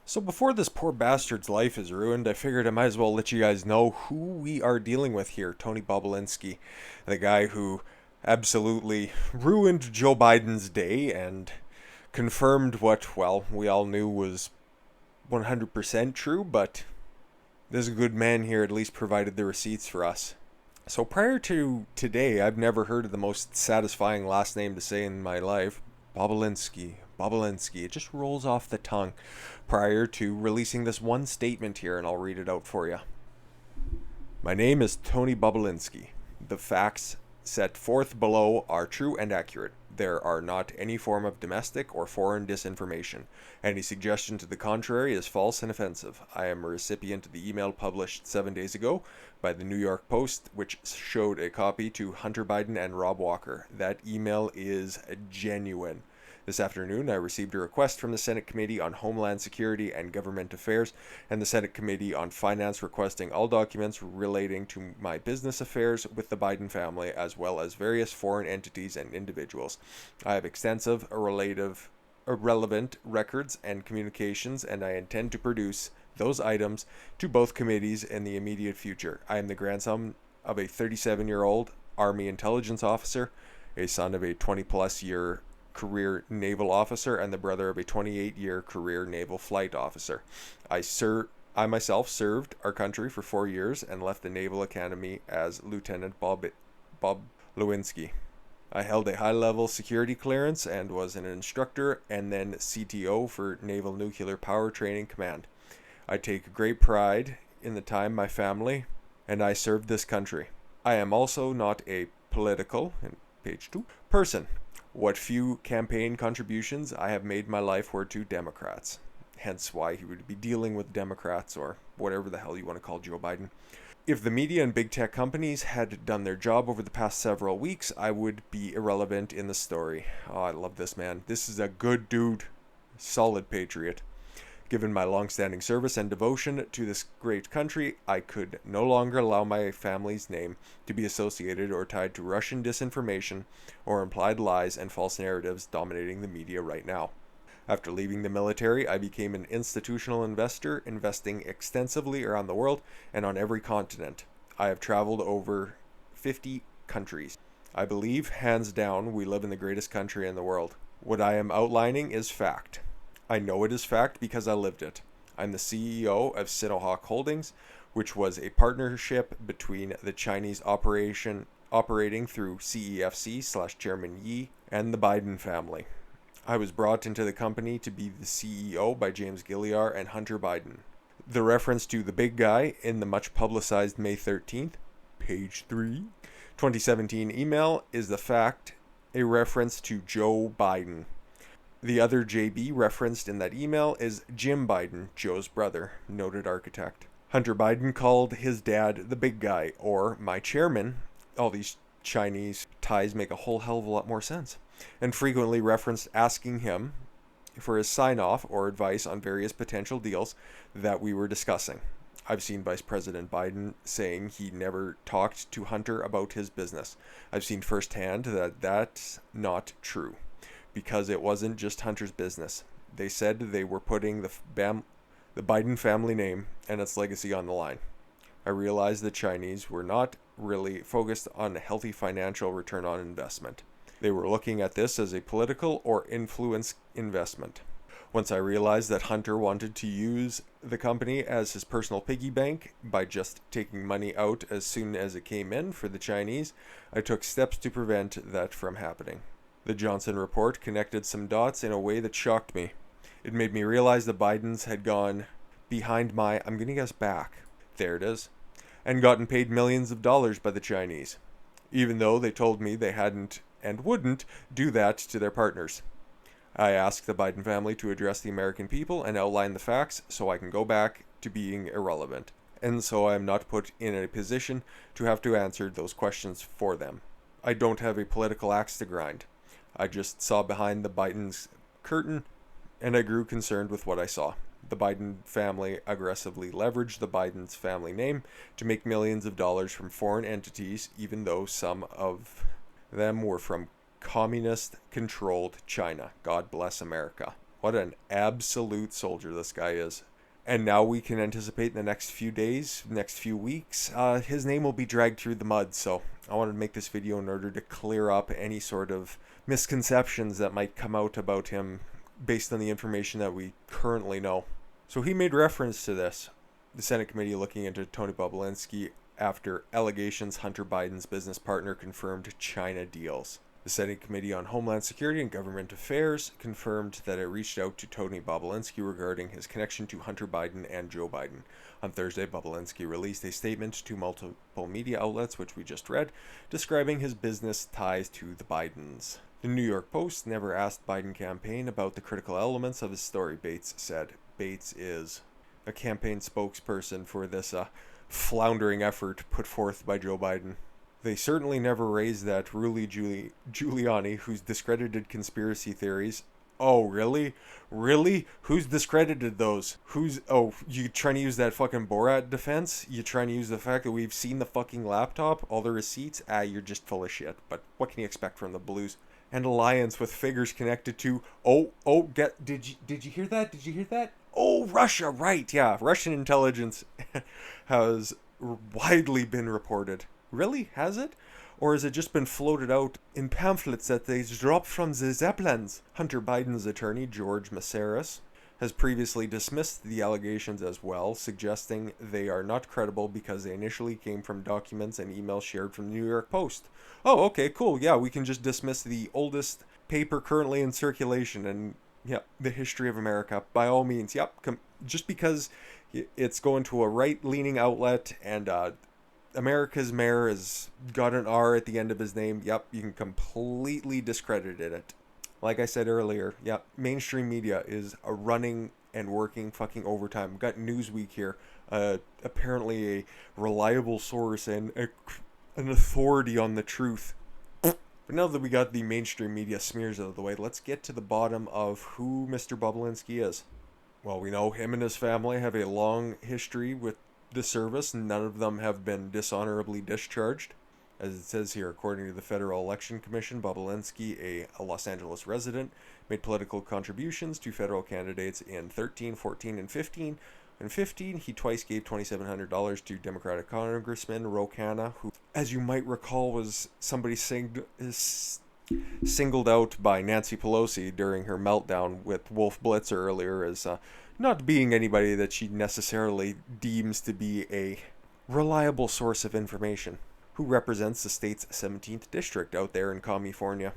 So before this poor bastard's life is ruined, I figured I might as well let you guys know who we are dealing with here. Tony Bobulinski, the guy who absolutely ruined Joe Biden's day and confirmed what, well, we all knew was 100% true, but this good man here at least provided the receipts for us. So prior to today, I've never heard of the most satisfying last name to say in my life, Bobulinski. Bobulinski. It just rolls off the tongue prior to releasing this one statement here, and I'll read it out for you. My name is Tony Bobulinski. The facts set forth below are true and accurate. There are not any form of domestic or foreign disinformation. Any suggestion to the contrary is false and offensive. I am a recipient of the email published 7 days ago by the New York Post, which showed a copy to Hunter Biden and Rob Walker. That email is genuine. This afternoon, I received a request from the Senate Committee on Homeland Security and Government Affairs and the Senate Committee on Finance requesting all documents relating to my business affairs with the Biden family, as well as various foreign entities and individuals. I have extensive relevant records and communications, and I intend to produce those items to both committees in the immediate future. I am the grandson of a 37-year-old Army intelligence officer, a son of a 20-plus year career naval officer, and the brother of a 28-year career naval flight officer. I myself served our country for 4 years and left the Naval Academy as Lieutenant Bob Lewinsky. I held a high-level security clearance and was an instructor and then CTO for Naval Nuclear Power Training Command. I take great pride in the time my family and I served this country. I am also not a political, in page 2, person. What few campaign contributions I have made my life were to Democrats. Hence why he would be dealing with Democrats or whatever the hell you want to call Joe Biden. If the media and big tech companies had done their job over the past several weeks, I would be irrelevant in the story. Oh, I love this man. This is a good dude. Solid patriot. Given my long-standing service and devotion to this great country, I could no longer allow my family's name to be associated or tied to Russian disinformation or implied lies and false narratives dominating the media right now. After leaving the military, I became an institutional investor, investing extensively around the world and on every continent. I have traveled over 50 countries. I believe, hands down, we live in the greatest country in the world. What I am outlining is fact. I know it is fact because I lived it. I'm the CEO of Sinohawk Holdings, which was a partnership between the Chinese operating through CEFC/Chairman Yi and the Biden family. I was brought into the company to be the CEO by James Gilliar and Hunter Biden. The reference to the big guy in the much publicized May 13th, page 3, 2017 email is the fact, a reference to Joe Biden. The other JB referenced in that email is Jim Biden, Joe's brother, noted architect. Hunter Biden called his dad the big guy, or my chairman. All these Chinese ties make a whole hell of a lot more sense. And frequently referenced asking him for his sign-off or advice on various potential deals that we were discussing. I've seen Vice President Biden saying he never talked to Hunter about his business. I've seen firsthand that that's not true, because it wasn't just Hunter's business. They said they were putting the Biden family name and its legacy on the line. I realized the Chinese were not really focused on a healthy financial return on investment. They were looking at this as a political or influence investment. Once I realized that Hunter wanted to use the company as his personal piggy bank by just taking money out as soon as it came in for the Chinese, I took steps to prevent that from happening. The Johnson report connected some dots in a way that shocked me. It made me realize the Bidens had gone behind my, I'm going to guess back, there it is, and gotten paid millions of dollars by the Chinese, even though they told me they hadn't and wouldn't do that to their partners. I asked the Biden family to address the American people and outline the facts so I can go back to being irrelevant, and so I am not put in a position to have to answer those questions for them. I don't have a political axe to grind. I just saw behind the Biden's curtain, and I grew concerned with what I saw. The Biden family aggressively leveraged the Biden's family name to make millions of dollars from foreign entities, even though some of them were from communist-controlled China. God bless America. What an absolute soldier this guy is. And now we can anticipate in the next few days, next few weeks, his name will be dragged through the mud. So I wanted to make this video in order to clear up any sort of misconceptions that might come out about him based on the information that we currently know. So he made reference to this. The Senate committee looking into Tony Bobulinski after allegations Hunter Biden's business partner confirmed China deals. The Senate Committee on Homeland Security and Government Affairs confirmed that it reached out to Tony Bobulinski regarding his connection to Hunter Biden and Joe Biden. On Thursday, Bobulinski released a statement to multiple media outlets, which we just read, describing his business ties to the Bidens. The New York Post never asked Biden campaign about the critical elements of his story, Bates said. Bates is a campaign spokesperson for this floundering effort put forth by Joe Biden. They certainly never raised that Rudy Giuliani, who's discredited conspiracy theories. Oh, really? Really? Who's discredited those? You trying to use that fucking Borat defense? You trying to use the fact that we've seen the fucking laptop, all the receipts? You're just full of shit. But what can you expect from the Blues? And alliance with figures connected to, did you hear that? Did you hear that? Oh, Russia, right, yeah. Russian intelligence has widely been reported. Really? Has it? Or has it just been floated out in pamphlets that they dropped from the Zeppelins? Hunter Biden's attorney, George Maceras, has previously dismissed the allegations as well, suggesting they are not credible because they initially came from documents and emails shared from the New York Post. Oh, okay, cool. Yeah, we can just dismiss the oldest paper currently in circulation and, yeah, the history of America. By all means, yep. Just because it's going to a right-leaning outlet and America's mayor has got an R at the end of his name. Yep, you can completely discredit it. Like I said earlier, yep, mainstream media is running and working fucking overtime. We've got Newsweek here, apparently a reliable source and an authority on the truth. But now that we got the mainstream media smears out of the way, let's get to the bottom of who Mr. Bobulinski is. Well, we know him and his family have a long history with the service. None of them have been dishonorably discharged. As it says here, according to the Federal Election Commission, Bobulinski, a Los Angeles resident, made political contributions to federal candidates in 13, 14, and 15. In 15, he twice gave $2,700 to Democratic Congressman Ro Khanna, who, as you might recall, was somebody singled out by Nancy Pelosi during her meltdown with Wolf Blitzer earlier as not being anybody that she necessarily deems to be a reliable source of information, who represents the state's 17th district out there in California.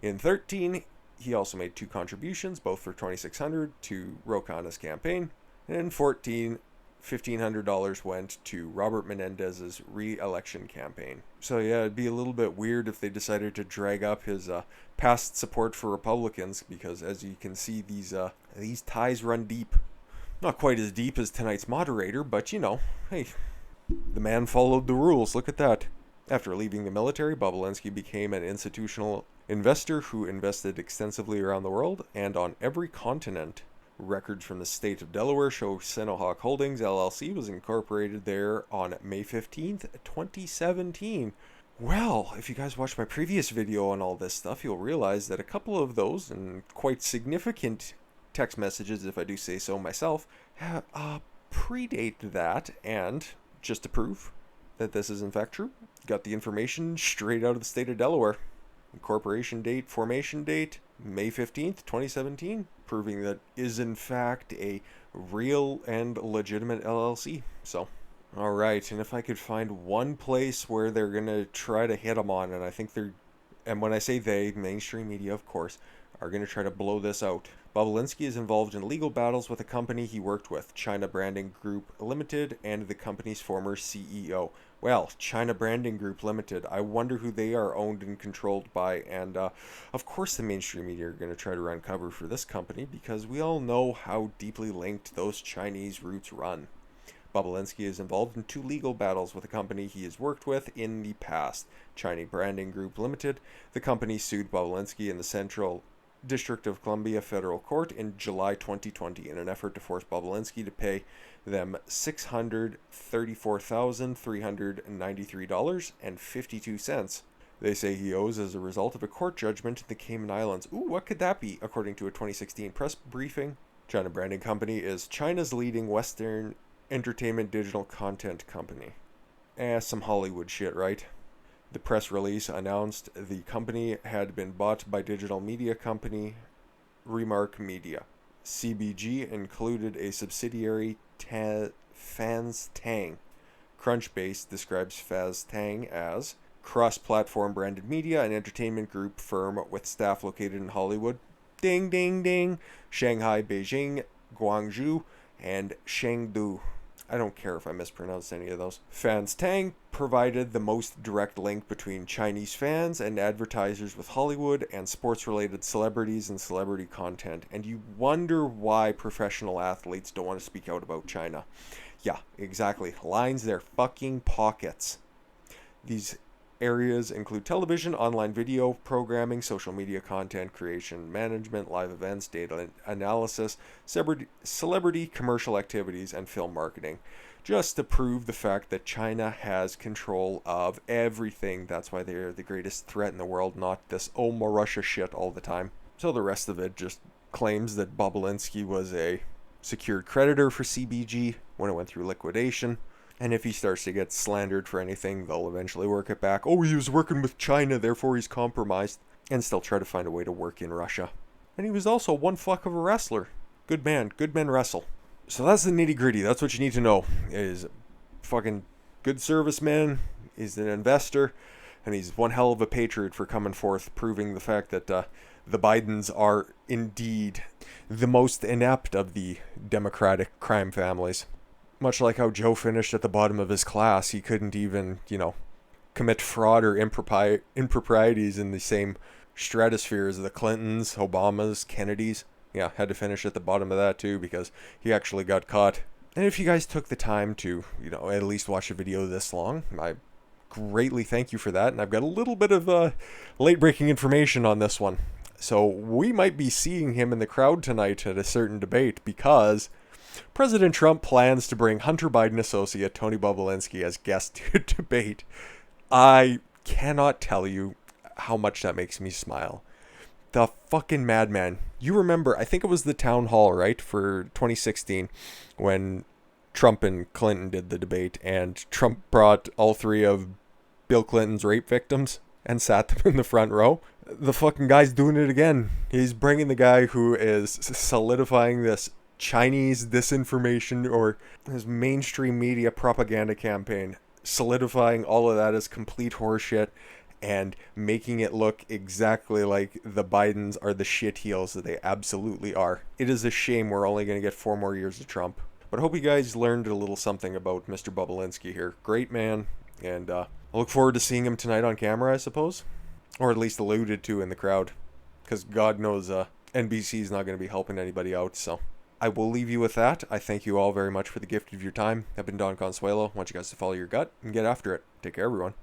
In 13, he also made 2 contributions, both for $2,600 to Ro Khanna's campaign. And in 14, $1,500 went to Robert Menendez's re-election campaign. So yeah, it'd be a little bit weird if they decided to drag up his past support for Republicans, because as you can see, these ties run deep. Not quite as deep as tonight's moderator, but you know, hey, the man followed the rules. Look at that. After leaving the military, Bobulinski became an institutional investor who invested extensively around the world and on every continent. Records from the state of Delaware show Sinohawk Holdings LLC was incorporated there on May 15th, 2017. Well, if you guys watched my previous video on all this stuff, you'll realize that a couple of those, and quite significant text messages, if I do say so myself, predate that. And just to prove that this is in fact true, got the information straight out of the state of Delaware. Incorporation date, formation date, May 15th, 2017, proving that is in fact a real and legitimate LLC. So, alright, and if I could find one place where they're going to try to hit them on, and I think and when I say they, mainstream media of course, are going to try to blow this out. Bobulinski is involved in legal battles with a company he worked with, China Branding Group Limited, and the company's former CEO. Well, China Branding Group Limited, I wonder who they are owned and controlled by, and of course the mainstream media are going to try to run cover for this company, because we all know how deeply linked those Chinese roots run. Bobulinski is involved in 2 legal battles with a company he has worked with in the past, China Branding Group Limited. The company sued Bobulinski in the Central District of Columbia Federal Court in July 2020 in an effort to force Bobulinski to pay them $634,393.52 they say he owes as a result of a court judgment in the Cayman Islands. Ooh, what could that be? According to a 2016 press briefing, China Branding Company is China's leading Western entertainment digital content company. Some Hollywood shit, right? The press release announced the company had been bought by digital media company Remark Media. CBG included a subsidiary Fans Tang. Crunchbase describes Faz Tang as cross-platform branded media and entertainment group firm with staff located in Hollywood, ding ding ding, Shanghai, Beijing, Guangzhou, and Chengdu. I don't care if I mispronounced any of those. Fans Tang provided the most direct link between Chinese fans and advertisers with Hollywood and sports-related celebrities and celebrity content. And you wonder why professional athletes don't want to speak out about China. Yeah, exactly. Lines their fucking pockets. These areas include television, online video programming, social media content creation, management, live events, data analysis, celebrity commercial activities, and film marketing. Just to prove the fact that China has control of everything. That's why they're the greatest threat in the world, not this my Russia shit all the time. So the rest of it just claims that Bobulinski was a secured creditor for CBG when it went through liquidation. And if he starts to get slandered for anything, they'll eventually work it back. Oh, he was working with China, therefore he's compromised. And still try to find a way to work in Russia. And he was also one fuck of a wrestler. Good man. Good men wrestle. So that's the nitty gritty. That's what you need to know. He's a fucking good serviceman. He's an investor. And he's one hell of a patriot for coming forth, proving the fact that the Bidens are indeed the most inept of the Democratic crime families. Much like how Joe finished at the bottom of his class, he couldn't even, commit fraud or improprieties in the same stratosphere as the Clintons, Obamas, Kennedys. Yeah, had to finish at the bottom of that too because he actually got caught. And if you guys took the time to, at least watch a video this long, I greatly thank you for that. And I've got a little bit of late-breaking information on this one. So we might be seeing him in the crowd tonight at a certain debate because President Trump plans to bring Hunter Biden associate Tony Bobulinski as guest to debate. I cannot tell you how much that makes me smile. The fucking madman. You remember, I think it was the town hall, right, for 2016 when Trump and Clinton did the debate and Trump brought all three of Bill Clinton's rape victims and sat them in the front row. The fucking guy's doing it again. He's bringing the guy who is solidifying this Chinese disinformation or his mainstream media propaganda campaign, solidifying all of that as complete horseshit and making it look exactly like the Bidens are the shit-heels that they absolutely are. It is a shame we're only going to get 4 more years of Trump. But I hope you guys learned a little something about Mr. Bobulinski here. Great man, and I look forward to seeing him tonight on camera, I suppose. Or at least alluded to in the crowd. Because God knows NBC's not going to be helping anybody out, so I will leave you with that. I thank you all very much for the gift of your time. I've been Don Consuelo. I want you guys to follow your gut and get after it. Take care, everyone.